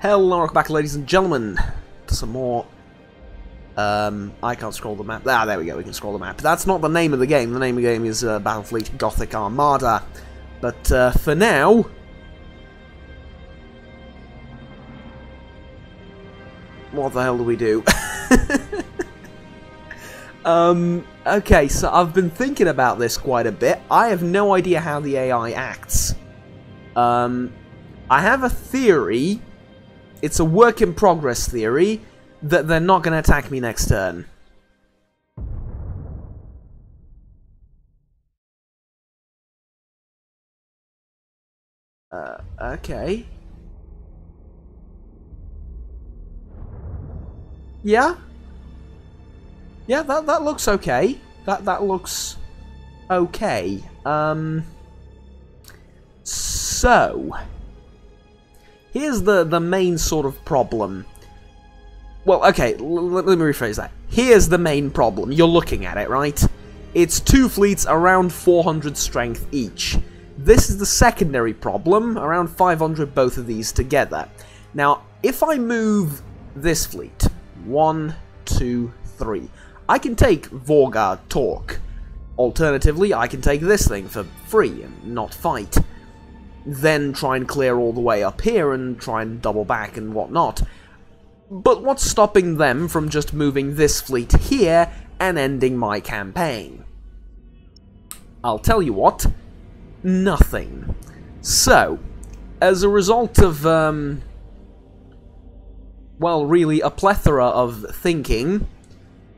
Hello, welcome back, ladies and gentlemen, to some more. I can't scroll the map. Ah, there we go, we can scroll the map. That's not the name of the game. The name of the game is Battlefleet Gothic Armada. But for now, what the hell do we do? Okay, so I've been thinking about this quite a bit. I have no idea how the AI acts. I have a theory. It's a work in progress theory that they're not going to attack me next turn. Okay. Yeah? Yeah, that looks okay. That looks okay. So here's the main sort of problem. Well, okay, let me rephrase that. Here's the main problem. You're looking at it, right? It's two fleets around 400 strength each. This is the secondary problem, around 500 both of these together. Now, if I move this fleet, 1, 2, 3, I can take Vorgard Torque. Alternatively, I can take this thing for free and not fight. Then try and clear all the way up here and try and double back and whatnot. But what's stopping them from just moving this fleet here and ending my campaign? I'll tell you what. Nothing. So, as a result of, well, really a plethora of thinking,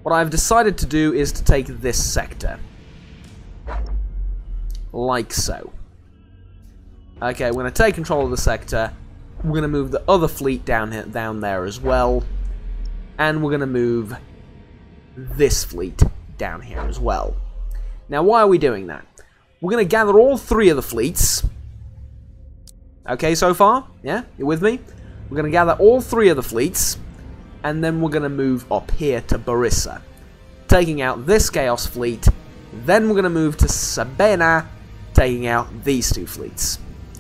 what I've decided to do is to take this sector. Like so. Okay, we're going to take control of the sector. We're going to move the other fleet down there as well. And we're going to move this fleet down here as well. Now, why are we doing that? We're going to gather all three of the fleets. Okay, so far? Yeah? You with me? We're going to gather all three of the fleets. And then we're going to move up here to Barissa, taking out this Chaos fleet. Then we're going to move to Sabena, taking out these two fleets.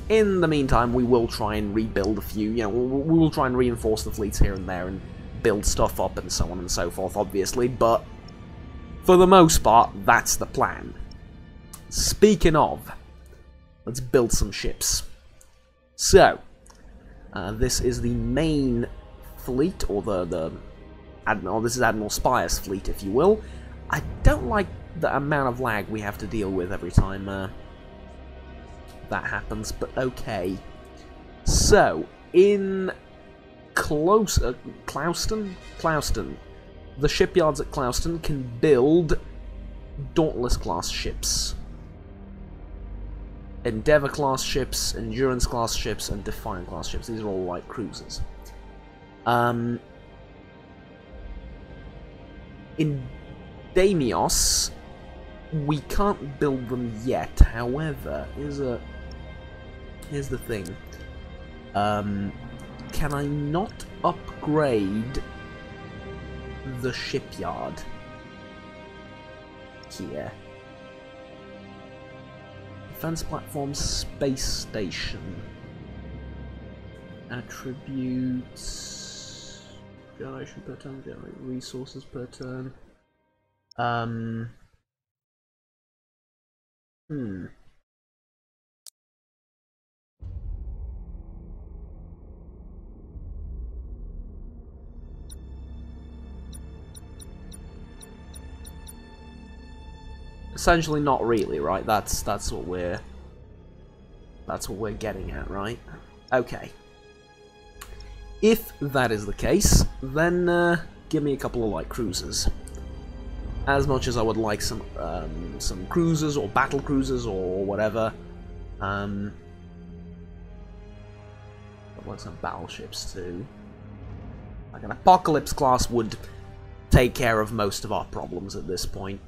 In the meantime, we will try and rebuild a few, you know, we will try and reinforce the fleets here and there and build stuff up and so on and so forth, obviously, but for the most part, that's the plan. Speaking of, let's build some ships. So, this is the main fleet, or this is Admiral Spire's fleet, if you will. I don't like the amount of lag we have to deal with every time, that happens, but okay. So, in Clouston, the shipyards at Clouston can build Dauntless-class ships. Endeavour-class ships, Endurance-class ships, and Defiant-class ships. These are all light cruisers. In Damios, we can't build them yet. However, here's the thing. Can I not upgrade the shipyard here? Defense platform, space station. Attributes. Generation per turn, generate resources per turn. Essentially, not really, right? That's what we're getting at, right? Okay. If that is the case, then give me a couple of light cruisers. As much as I would like some cruisers or battle cruisers or whatever, I'd like some battleships too. Like an Apocalypse class would take care of most of our problems at this point.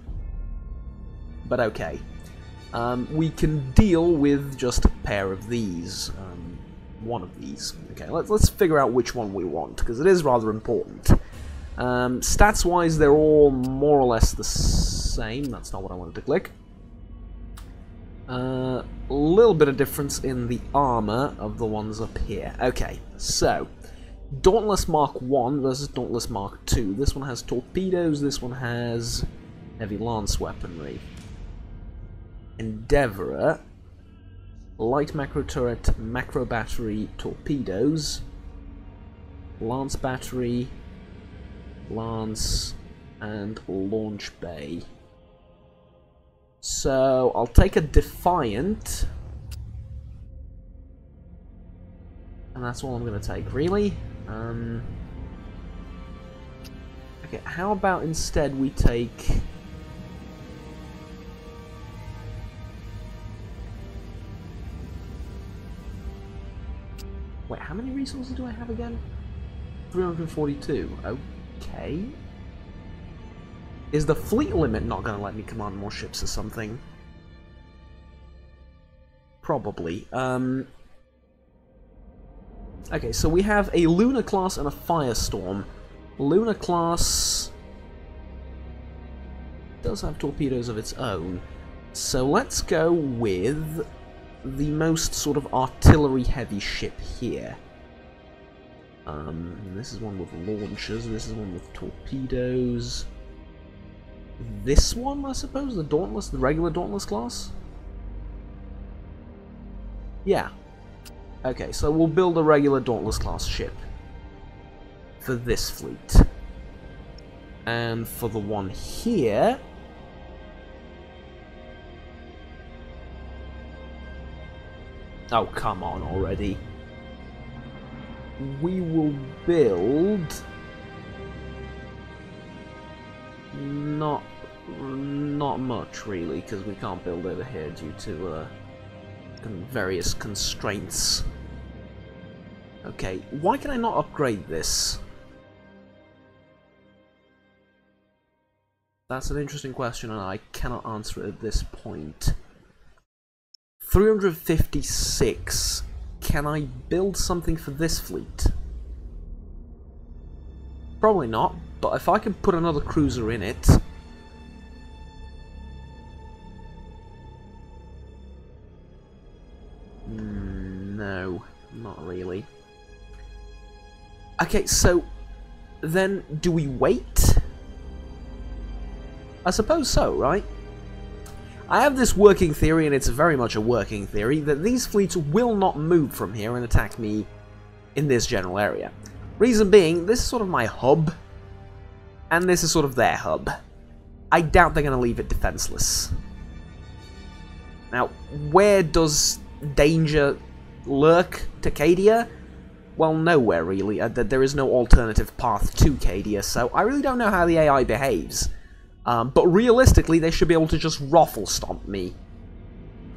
But okay, we can deal with just a pair of these, one of these. Okay, let's figure out which one we want, because it is rather important. Stats-wise, they're all more or less the same. That's not what I wanted to click. A little bit of difference in the armor of the ones up here. Okay, so Dauntless Mark 1 versus Dauntless Mark 2. This one has torpedoes, this one has heavy lance weaponry. Endeavourer, light macro turret, macro battery, torpedoes, lance battery, lance, and launch bay. So I'll take a Defiant. And that's all I'm going to take, really. Okay, how about instead we take... Wait, how many resources do I have again? 342. Okay. Is the fleet limit not going to let me command more ships or something? Probably. Okay, so we have a Lunar class and a Firestorm. Lunar class does have torpedoes of its own. So let's go with the most sort of artillery-heavy ship here. This is one with launchers, this is one with torpedoes. This one, I suppose, the Dauntless, the regular Dauntless class? Yeah. Okay, so we'll build a regular Dauntless class ship for this fleet. And for the one here... Oh, come on already. We will build... Not much, really, because we can't build over here due to various constraints. Okay, why can I not upgrade this? That's an interesting question, and I cannot answer it at this point. 356. Can I build something for this fleet? Probably not, but if I can put another cruiser in it... No, not really. Okay, so then do we wait? I suppose so, right? I have this working theory, and it's very much a working theory, that these fleets will not move from here and attack me in this general area. Reason being, this is sort of my hub, and this is sort of their hub. I doubt they're going to leave it defenseless. Now, where does danger lurk to Cadia? Well, nowhere really. There is no alternative path to Cadia, so I really don't know how the AI behaves. But realistically, they should be able to just ruffle stomp me.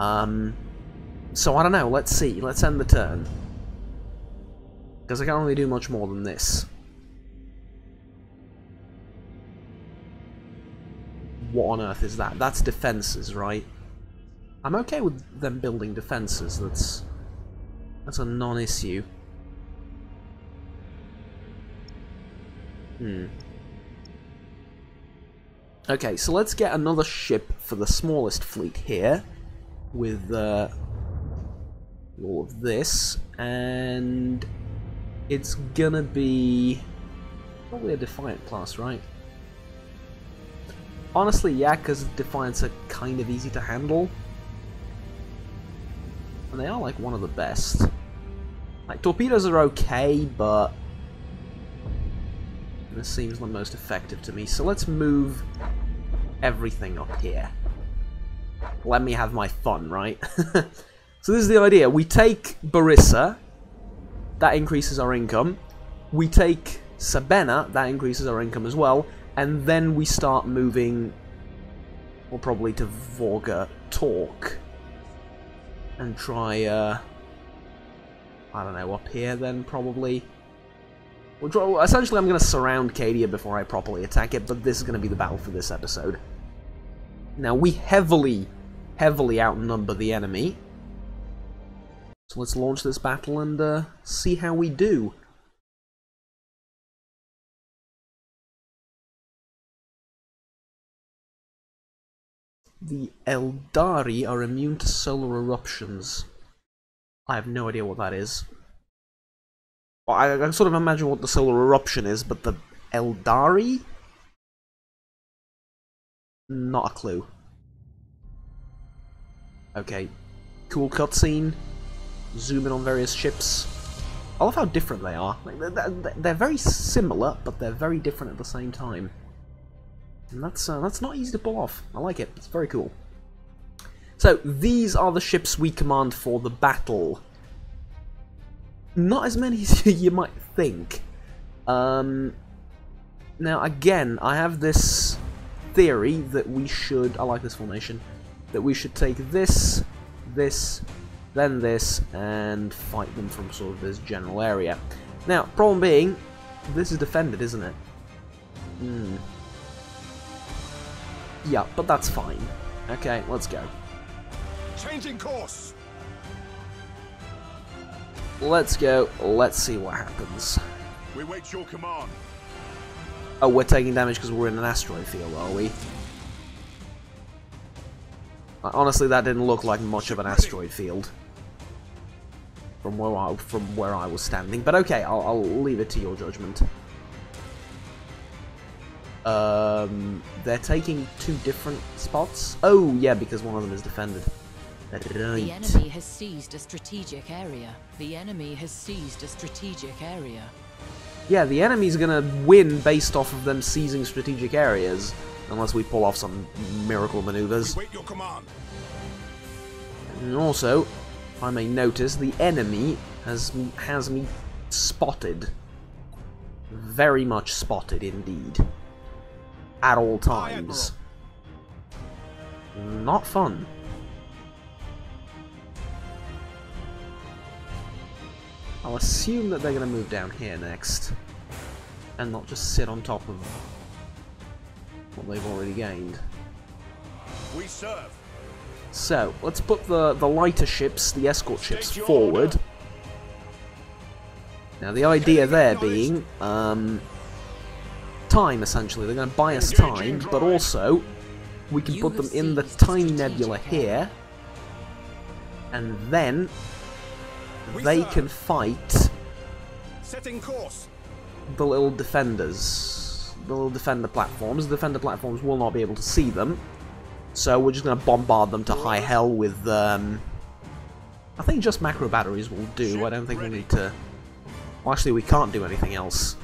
So I don't know, let's see. Let's end the turn. Because I can't really do much more than this. What on earth is that? That's defenses, right? I'm okay with them building defenses. That's a non-issue. Okay, so let's get another ship for the smallest fleet here, with all of this, and it's gonna be probably a Defiant class, right? Honestly, yeah, because Defiants are kind of easy to handle. And they are, like, one of the best. Like, torpedoes are okay, but this seems the most effective to me. So let's move everything up here. Let me have my fun, right? So this is the idea. We take Barissa, that increases our income. We take Sabena, that increases our income as well. And then we start moving, well, probably to Vorga Torque. And try, I don't know, up here then, probably. Essentially, I'm going to surround Cadia before I properly attack it, but this is going to be the battle for this episode. Now, we heavily outnumber the enemy. So let's launch this battle and see how we do. The Eldari are immune to solar eruptions. I have no idea what that is. Well, I can sort of imagine what the solar eruption is, but the Eldari? Not a clue. Okay. Cool cutscene. Zoom in on various ships. I love how different they are. Like, they're very similar, but they're very different at the same time. And that's not easy to pull off. I like it. It's very cool. So, these are the ships we command for the battle. Not as many as you might think. Now, again, I have this theory that we should... I like this formation. That we should take this, this, then this, and fight them from sort of this general area. Now, problem being, this is defended, isn't it? Yeah, but that's fine. Okay, let's go. Changing course. Let's go. Let's see what happens. We wait your command. Oh, we're taking damage because we're in an asteroid field, are we? Honestly, that didn't look like much of an asteroid field from where I was standing. But okay, I'll leave it to your judgment. They're taking two different spots. Oh yeah, because one of them is defended. Right. The enemy has seized a strategic area. The enemy has seized a strategic area. Yeah, the enemy's gonna win based off of them seizing strategic areas, unless we pull off some miracle maneuvers. Wait your command. And also, if I may notice, the enemy has me spotted. Very much spotted indeed. At all times. Not fun. I'll assume that they're going to move down here next, and not just sit on top of what they've already gained. We serve. So, let's put the lighter ships, the escort ships, forward. Now, the idea there being, time, essentially. They're going to buy us time, but also, we can put them in the tiny nebula here, and then they can fight setting course. The little defenders, the little defender platforms. The defender platforms will not be able to see them, so we're just going to bombard them to high hell with, I think just macro batteries will do. I don't think we need to... Well, actually, we can't do anything else.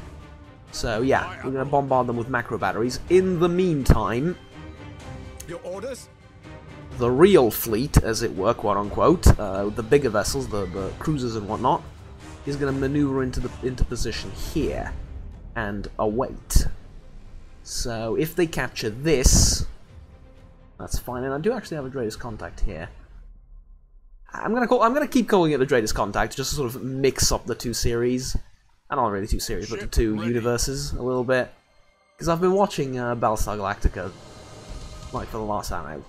So, yeah, we're going to bombard them with macro batteries. In the meantime... Your orders? The real fleet, as it were, quote-unquote, the bigger vessels, the cruisers and whatnot, is going to maneuver into position here and await. So if they capture this, that's fine. And I do actually have a Drader's Contact here. I'm gonna keep calling it the Drader's Contact, just to sort of mix up the two series. And not really two series, but the two universes a little bit. Because I've been watching Battlestar Galactica, like, for the last, I don't know,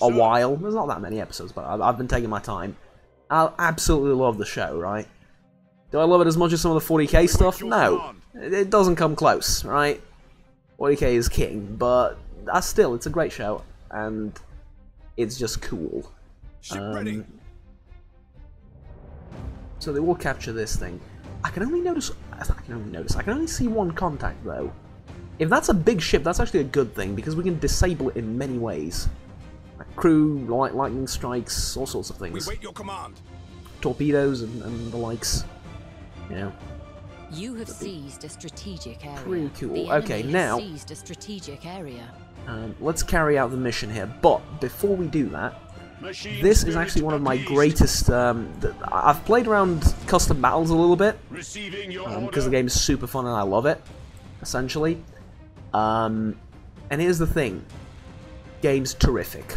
a while. There's not that many episodes, but I've been taking my time. I absolutely love the show, right? Do I love it as much as some of the 40k stuff? No. It doesn't come close, right? 40k is king, but still, it's a great show, and it's just cool. So they will capture this thing. I can only see one contact, though. If that's a big ship, that's actually a good thing, because we can disable it in many ways. Crew, lightning strikes, all sorts of things. We wait your command. Torpedoes and the likes. You know. You have seized a strategic area. Pretty cool. The Okay, enemy now has seized a strategic area. Let's carry out the mission here. But before we do that, this is actually one of my greatest. I've played around custom battles a little bit because the game is super fun and I love it. Essentially, and here's the thing: game's terrific.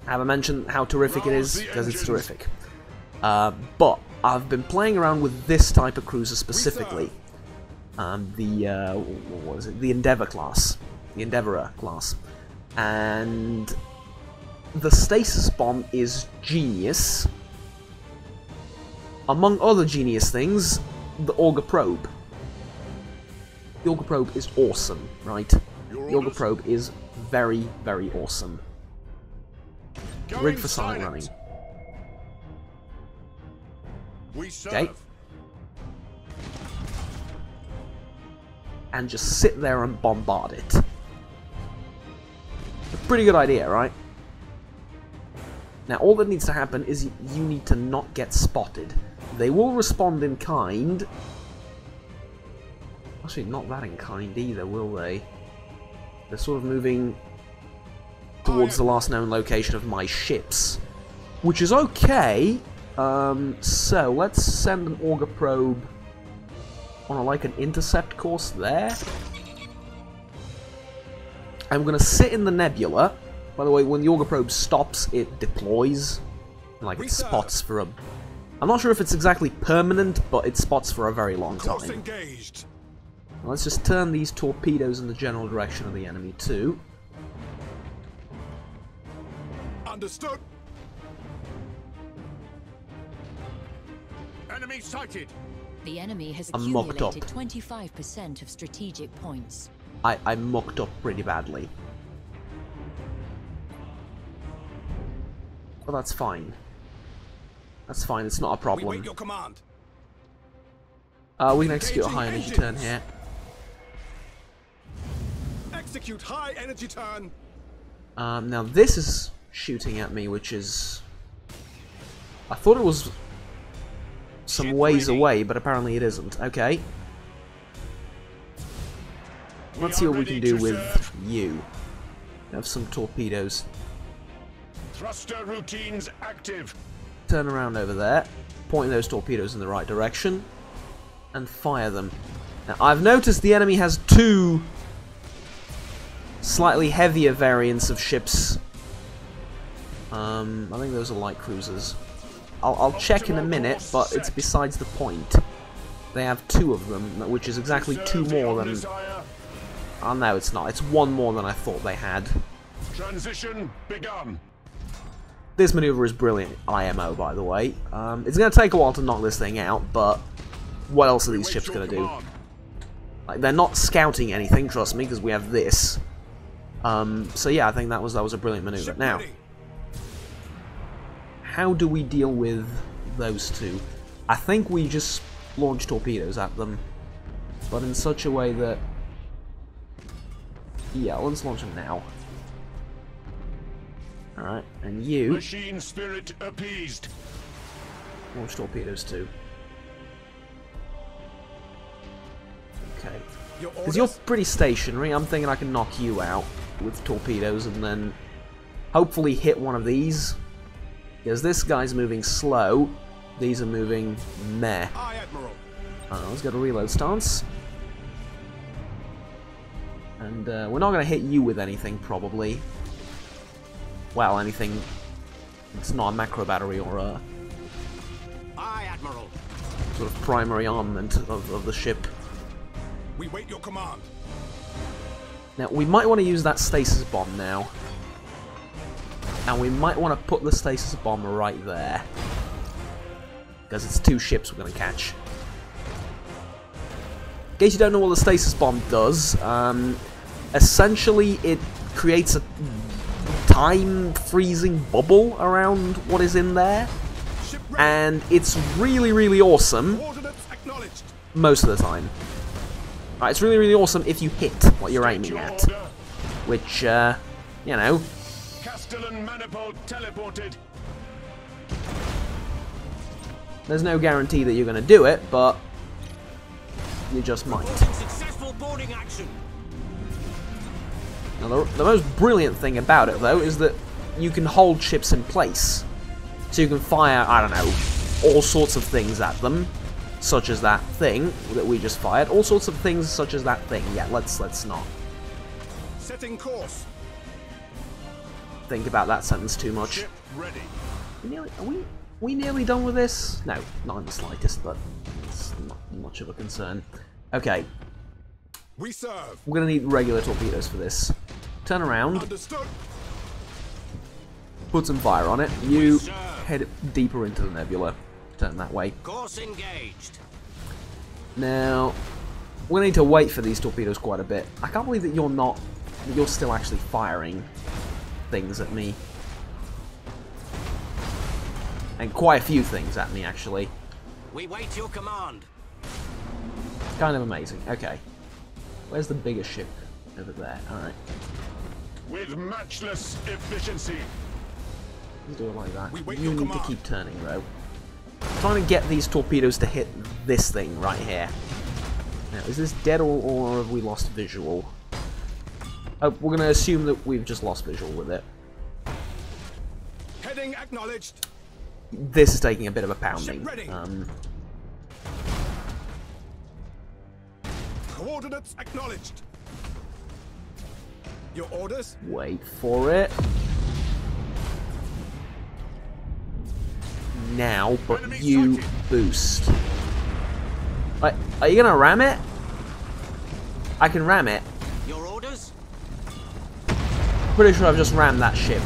I haven't mentioned how terrific it is because it's terrific. But I've been playing around with this type of cruiser specifically. What was it? The Endeavour class. The Endeavourer class. And the stasis bomb is genius. Among other genius things, the Auger Probe. The Auger Probe is awesome, right? The Auger Probe is very, very awesome. Rig for silent running. We Okay. and just sit there and bombard it. A pretty good idea, right? Now, all that needs to happen is you need to not get spotted. They will respond in kind. Actually, not that in kind either, will they? They're sort of moving towards the last known location of my ships, which is okay. So let's send an auger probe on like an intercept course there. I'm gonna sit in the nebula. By the way, when the auger probe stops, it deploys, like it spots for a. I'm not sure if it's exactly permanent, but it spots for a very long time. Engaged. Let's just turn these torpedoes in the general direction of the enemy too. Understood. Enemy sighted. The enemy has I'm mucked up. accumulated 25% of strategic points. I mucked up pretty badly. Well, that's fine. That's fine, it's not a problem. We wait your command. We can execute a high energy turn here. Execute high energy turn. Now this is shooting at me, which is... I thought it was some ways away, but apparently it isn't. Okay. Let's see what we can do with you. Have some torpedoes. Thruster routines active. Turn around over there, point those torpedoes in the right direction, and fire them. Now, I've noticed the enemy has two slightly heavier variants of ships. I think those are light cruisers. I'll check in a minute, but it's besides the point. They have two of them, which is exactly two more than... Oh, no, it's not. It's one more than I thought they had. Transition begun. This maneuver is brilliant, IMO, by the way. It's going to take a while to knock this thing out, but what else are these ships going to do? Like, they're not scouting anything, trust me, because we have this. So yeah, I think that was a brilliant maneuver. Now, how do we deal with those two? I think we just launch torpedoes at them, but in such a way that... Yeah, let's launch them now. Alright, and you... Machine spirit appeased. Launch torpedoes too. Okay. Because you're pretty stationary, I'm thinking I can knock you out with torpedoes and then hopefully hit one of these. Because this guy's moving slow, these are moving meh. Aye, Admiral. Let's go to reload stance. And we're not going to hit you with anything, probably. Well, anything. It's not a macro battery or a Aye, Admiral. sort of primary armament of the ship. We wait your command. Now, we might want to use that stasis bomb now. And we might want to put the stasis bomb right there. Because it's two ships we're going to catch. In case you don't know what the stasis bomb does, essentially it creates a time-freezing bubble around what is in there. And it's really, really awesome most of the time. Right, it's really, really awesome if you hit what you're aiming at. Which, you know... Castellan manifold teleported. There's no guarantee that you're going to do it, but you just might. Successful boarding action. Now, the most brilliant thing about it, though, is that you can hold ships in place. So you can fire, I don't know, all sorts of things at them, such as that thing that we just fired. All sorts of things such as that thing. Yeah, let's not Setting course. think about that sentence too much. Ship ready. Are we nearly done with this? No, not in the slightest, but it's not much of a concern. Okay. We serve. We're going to need regular torpedoes for this. Turn around. Understood. Put some fire on it. You head deeper into the nebula. Turn that way. Course engaged. Now, we're going to need to wait for these torpedoes quite a bit. I can't believe that you're still actually firing things at me. And quite a few things at me, actually. We wait your command. Kind of amazing. Okay. Where's the bigger ship? Over there. Alright. With matchless efficiency. Let's do it like that. We wait You your need to command. keep turning, though. I'm trying to get these torpedoes to hit this thing right here. Now, is this dead or have we lost visual? Oh, we're going to assume that we've just lost visual with it. Heading acknowledged. This is taking a bit of a pounding. Ship ready. Coordinates acknowledged. Your orders? Wait for it. Now, but Enemy you sighted. boost. Wait, are you gonna ram it? I can ram it. Your orders? Pretty sure I've just rammed that ship.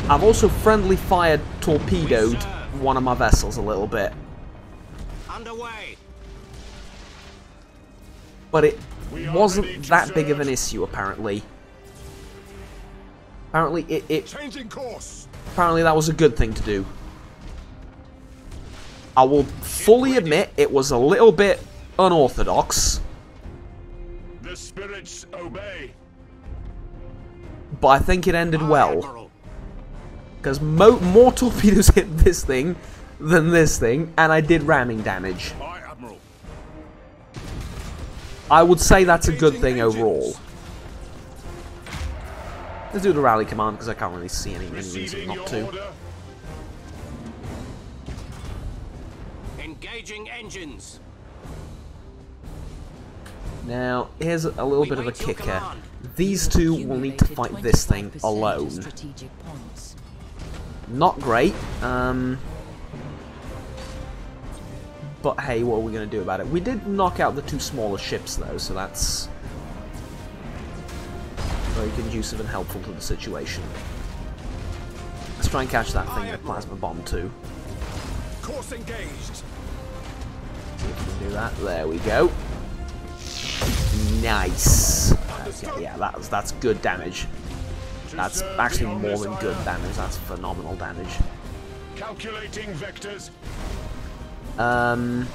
I've also friendly fired torpedoed one of my vessels a little bit. Underway. But it We are wasn't ready to that big of an serve. issue, apparently. Apparently, Changing course. apparently that was a good thing to do. I will fully admit it was a little bit unorthodox, The spirits obey. but I think it ended Aye, well. Admiral. Because more torpedoes hit this thing than this thing, and I did ramming damage. Aye, Admiral. I would say that's a good thing overall. Let's do the rally command, because I can't really see any reason Receiving not your to. order. Engaging engines. Now, here's a little bit of a wait your kicker. command. These two will need to fight this thing 25% of alone. strategic points. Not great, but hey, what are we going to do about it? We did knock out the two smaller ships, though, so that's very conducive and helpful to the situation. Let's try and catch that thing with a plasma bomb, too. Course engaged. See if we can do that. There we go. Nice. Okay, yeah, that's good damage. That's actually more than good damage. That's phenomenal damage. Calculating vectors. I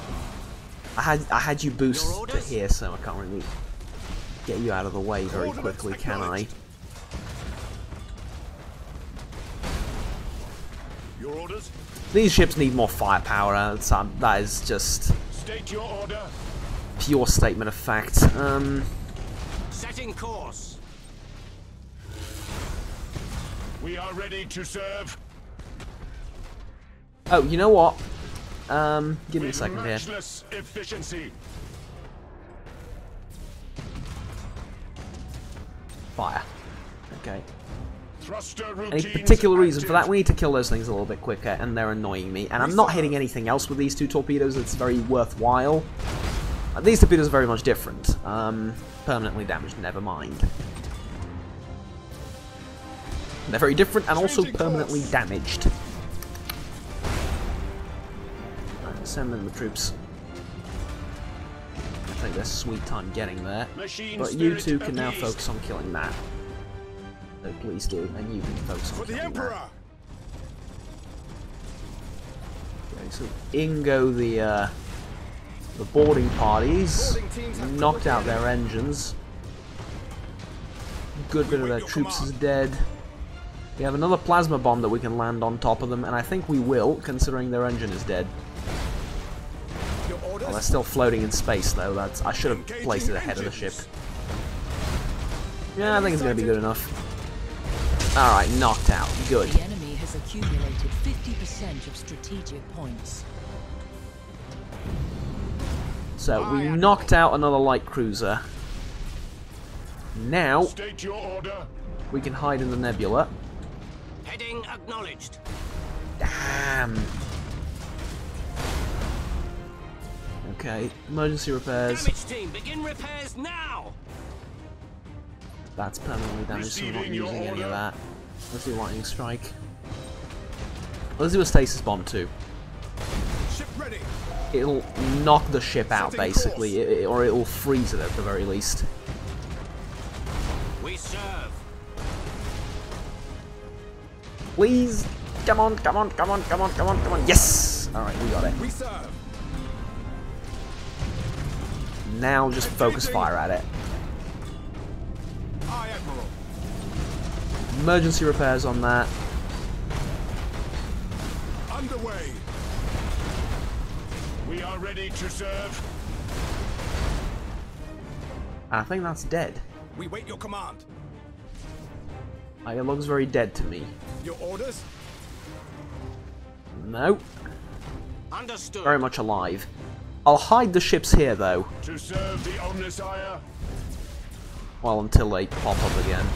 had you boost Your to orders? here, so I can't really get you out of the way very Coordinates quickly, can I? acknowledged. Your orders? These ships need more firepower. That is just State your order. pure statement of fact. Setting course. We are ready to serve. Oh, you know what? Give me a With second here. matchless efficiency. Fire. Okay. Thruster Any routines particular reason for that? active. We need to kill those things a little bit quicker, and they're annoying me. And I'm not hitting anything else with these two torpedoes that's very worthwhile. These torpedoes are very much different. Permanently damaged, never mind. They're very different and also Changing permanently course. damaged. Right, send in the troops. I think there's sweet time getting there. Machine But you spirit two can now appeased. focus on killing that. So please do, and you can focus on For the killing Emperor. that. Okay, so in go the boarding parties. Boarding teams have Knocked out coordinated. their engines. Good bit of wait their your troops is command. dead. We have another plasma bomb that we can land on top of them, and I think we will, considering their engine is dead. Your orders? Well, they're still floating in space, though. I should have Engaging placed it ahead of the ship. engines. Yeah, I think it's going to be good enough. Alright, knocked out. Good. The enemy has accumulated 50% of strategic points. So, we knocked out another light cruiser. Now, State your order. we can hide in the nebula. Heading acknowledged. Damn. Okay, emergency repairs. Damage team, begin repairs now. That's permanently damaged, so we're not Receiving your using any of order. that. Let's do lightning strike. Let's do a stasis bomb too. Ship ready. It'll knock the ship out, Setting basically, or it'll freeze it at the very least. We serve. Please, come on, come on, come on, come on, come on, come on. Yes. All right, we got it. We serve. Now just focus fire at it. Aye, Admiral. Emergency repairs on that. Underway. We are ready to serve. I think that's dead. We wait your command. It looks very dead to me. Your orders? No. Understood. Very much alive. I'll hide the ships here, though. To serve the Omnissiah. Well, until they pop up again.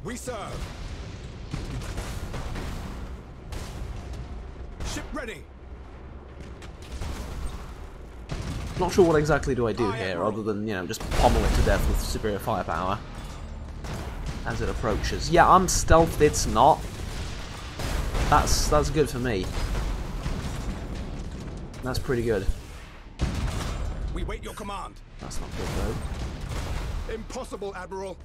We serve. Ship ready. Not sure what exactly do I do Aye, here, Admiral. other than, you know, just pommel it to death with superior firepower as it approaches. Yeah, I'm stealthed, it's not. That's good for me. That's pretty good. We wait your command. That's not good, though. Impossible, Admiral.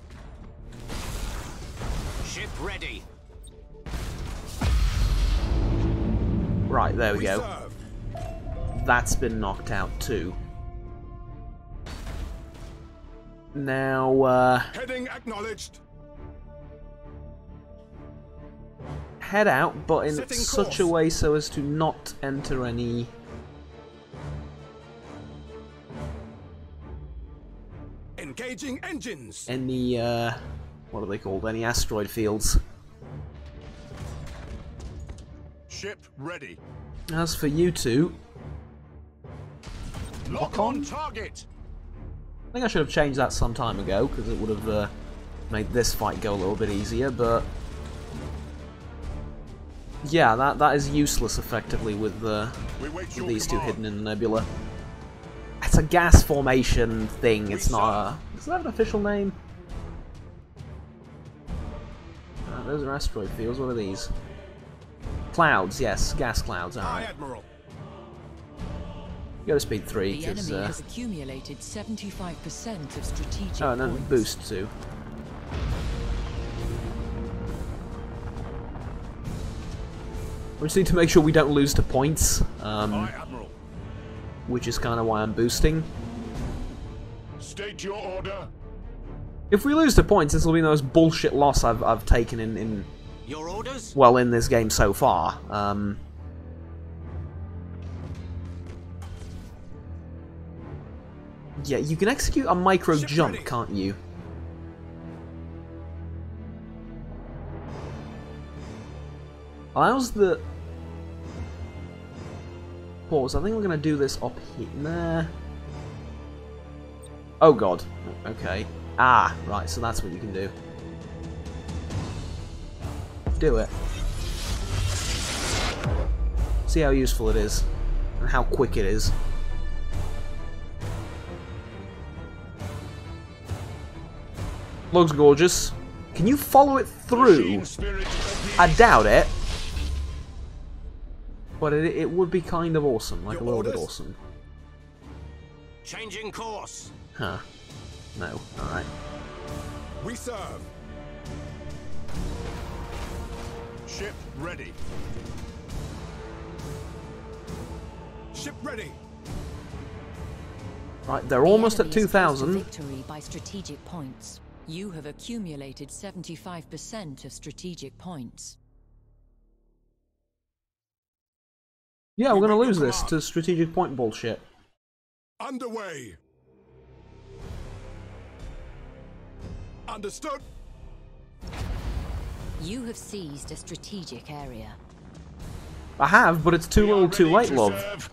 Ship ready. Right, there we go. Serve. That's been knocked out, too. Now, Heading acknowledged. head out, but in Setting such a course. way so as to not enter any... Engaging engines. any, what are they called? Any asteroid fields. Ship ready. As for you two, Lock on target. I think I should have changed that some time ago, because it would have made this fight go a little bit easier, but... yeah, that is useless, effectively, with these two hidden in the nebula. It's a gas formation thing, it's not a... does that have an official name? Those are asteroid fields, what are these? Clouds, yes, gas clouds, Aye, alright. Admiral. Go to speed 3, The because... enemy has accumulated 75% of strategic oh, no, points. boost too. We just need to make sure we don't lose to points, Aye, Admiral. which is kind of why I'm boosting. State your order. If we lose to points, this will be the most bullshit loss I've taken in Your orders? well, in this game so far. Yeah, you can execute a micro Ship jump, ready. can't you? Allows the... pause, I think we're going to do this up here. Nah. Oh god. Okay. Ah, right, so that's what you can do. Do it. See how useful it is. And how quick it is. Looks gorgeous. Can you follow it through? I doubt it. But it would be kind of awesome, like Your a little bit orders? awesome. Changing course. Huh. No. Alright. We serve. Ship ready. Ship ready. Right, they're The almost at enemy is close to 2,000. victory by strategic points. You have accumulated 75% of strategic points. Yeah, we're We gonna make lose your this command. to strategic point bullshit. Underway. Understood. You have seized a strategic area. I have, but it's too We are little too ready late, to love. serve.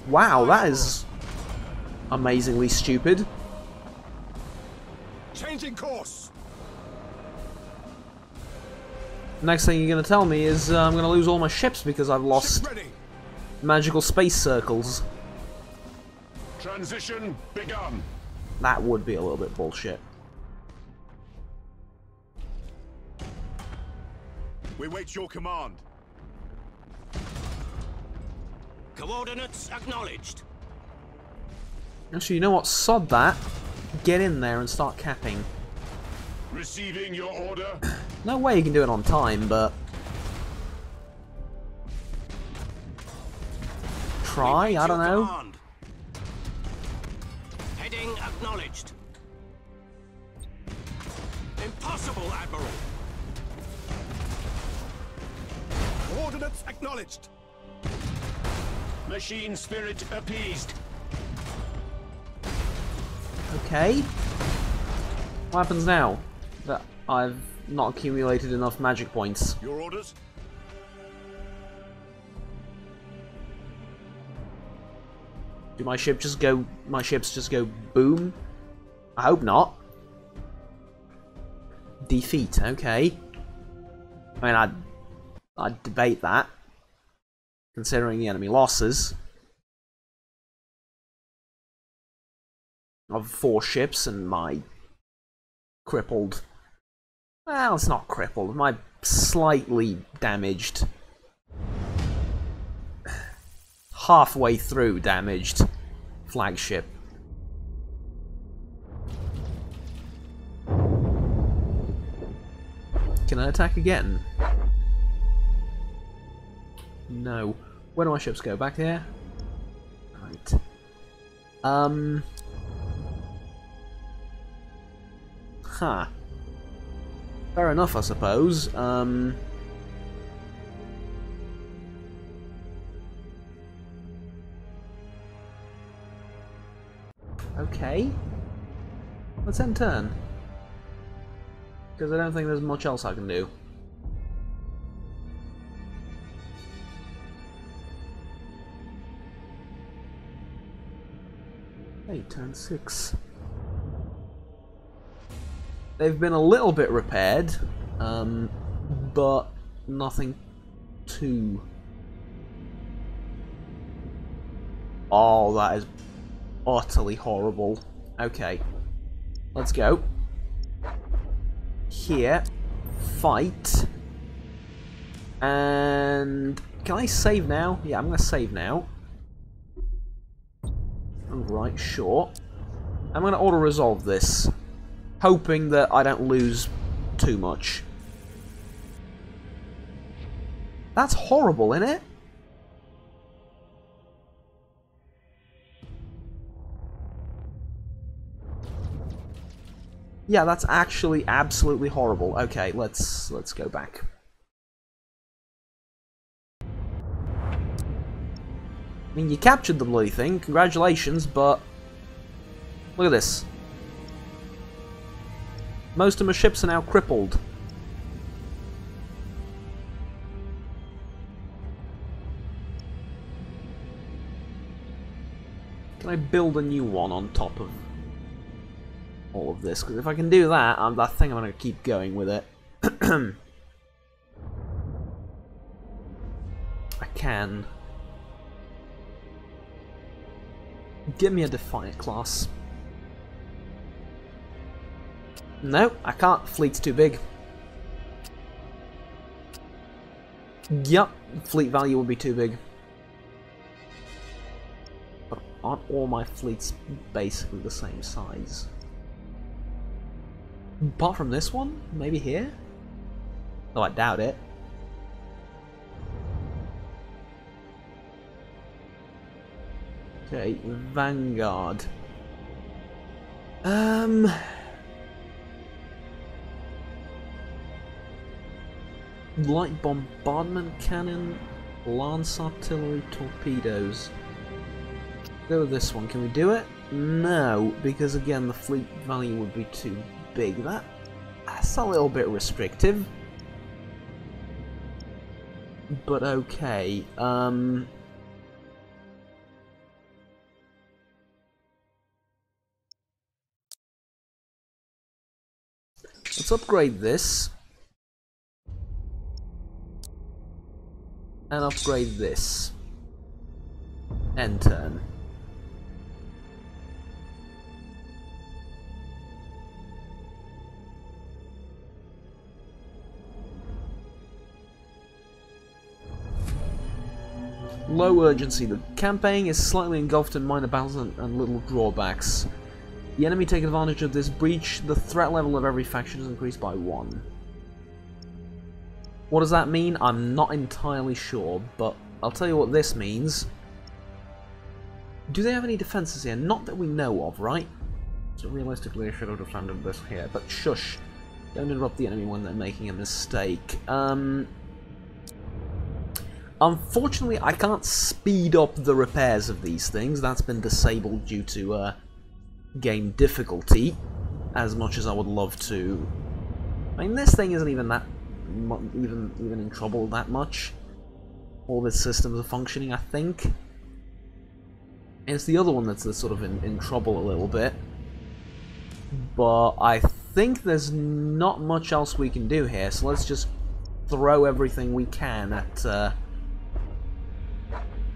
Wow, that is amazingly stupid. Changing course. Next thing you're gonna tell me is I'm gonna lose all my ships because I've lost Ship ready. magical space circles. Transition begun. That would be a little bit bullshit. We wait your command. Coordinates acknowledged. Actually, you know what? Sod that. Get in there and start capping. Receiving your order. No way you can do it on time, but... Try? I don't know. Command. Heading acknowledged. Impossible, Admiral. Coordinates acknowledged. Machine spirit appeased. Okay. What happens now that I've not accumulated enough magic points? Your orders? Do my ships just go boom? I hope not. Defeat, okay. I mean, I'd debate that, considering the enemy losses of 4 ships and my crippled... Well, it's not crippled. My slightly damaged... halfway through damaged flagship. Can I attack again? No. Where do my ships go? Back here? Right. Huh. Fair enough, I suppose. Okay. Let's end turn. Because I don't think there's much else I can do. Hey, turn 6. They've been a little bit repaired, but nothing too... Oh, that is utterly horrible. Okay, let's go. Here, fight, and can I save now? Yeah, I'm gonna save now. Right, sure. I'm gonna auto-resolve this, hoping that I don't lose too much. That's horrible, isn't it? Yeah, that's actually absolutely horrible. Okay, let's go back. I mean, you captured the bloody thing, congratulations, but look at this. Most of my ships are now crippled. Can I build a new one on top of all of this? Because if I can do that, I think I'm going to keep going with it. I can. Give me a Defiant class. No, I can't. Fleet's too big. Yup, fleet value will be too big. But aren't all my fleets basically the same size? Apart from this one? Maybe here? Though I doubt it. Okay, Vanguard. Light bombardment cannon, lance artillery, torpedoes. Go with this one. Can we do it? No, because again the fleet value would be too big. That's a little bit restrictive. But okay. Let's upgrade this. And upgrade this. End turn. Low urgency. The campaign is slightly engulfed in minor battles and little drawbacks. The enemy take advantage of this breach. The threat level of every faction is increased by 1. What does that mean? I'm not entirely sure, but I'll tell you what this means. Do they have any defenses here? Not that we know of, right? So realistically, I should have defended this here, but shush. Don't interrupt the enemy when they're making a mistake. Unfortunately, I can't speed up the repairs of these things. That's been disabled due to game difficulty, as much as I would love to. I mean, this thing isn't even that even in trouble that much. All of its systems are functioning, I think. It's the other one that's sort of in trouble a little bit. But I think there's not much else we can do here, so let's just throw everything we can at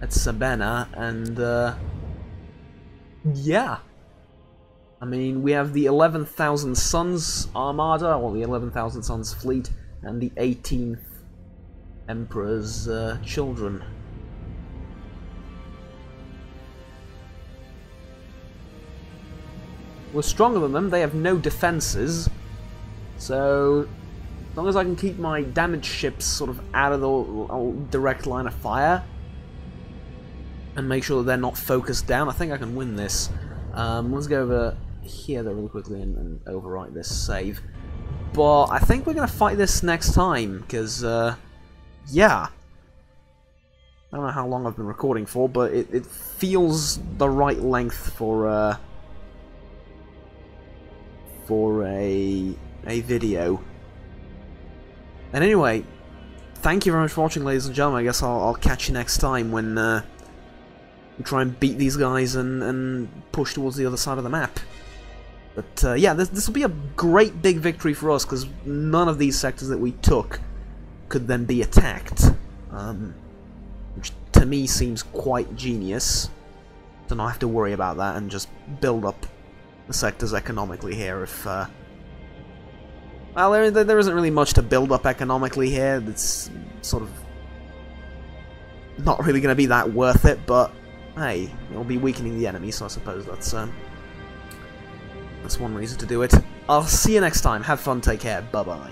Sabena, and yeah. I mean, we have the 11,000 Suns Armada, or the 11,000 Suns Fleet, and the 18th Emperor's children. We're stronger than them, they have no defenses, so as long as I can keep my damaged ships sort of out of the direct line of fire, and make sure that they're not focused down, I think I can win this. Let's go over here though really quickly and overwrite this save. But I think we're going to fight this next time, because, yeah. I don't know how long I've been recording for, but it feels the right length for a video. And anyway, thank you very much for watching, ladies and gentlemen. I guess I'll catch you next time when we try and beat these guys and push towards the other side of the map. But yeah, this will be a great big victory for us, because none of these sectors that we took could then be attacked. Which to me seems quite genius, to not have to worry about that and just build up the sectors economically here. If well, there isn't really much to build up economically here. It's sort of not really going to be that worth it, but hey, it'll be weakening the enemy, so I suppose that's one reason to do it. I'll see you next time. Have fun, take care, bye-bye.